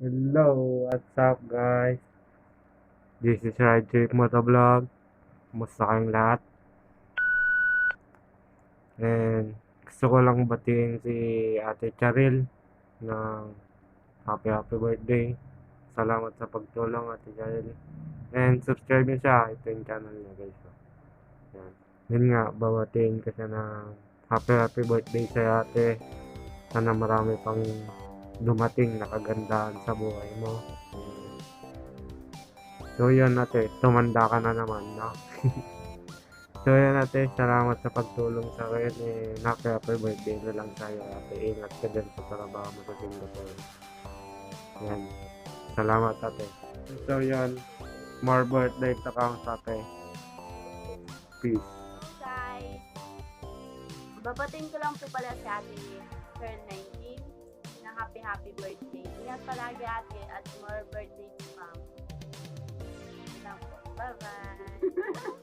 Hello, what's up guys? This is Ride Trip Motovlog. Kumusta kayong lahat? And gusto ko lang batiin si Ate Charil ng happy birthday. Salamat sa pagtulong, Ate Charil. And subscribe niyo siya. Ito yung channel niya guys. So, yan. Yun nga, babatiin ko siya ng happy birthday sa ate. Sana marami pang dumating na kagandahan sa buhay mo. So yun ate, tumanda ka na naman, no? So yun ate, salamat sa pagtulong sa akin. Happy birthday na lang sa'yo ate. Ingat ka din sa trabaho mo sa Singapore. Yan. Salamat ate. So yun, more birthday to come ate. Peace. Guys, babatiin ko lang po pala si ate Pearl 19 ng happy birthday. Ingat palagi ate at more birthday to come. Bye bye.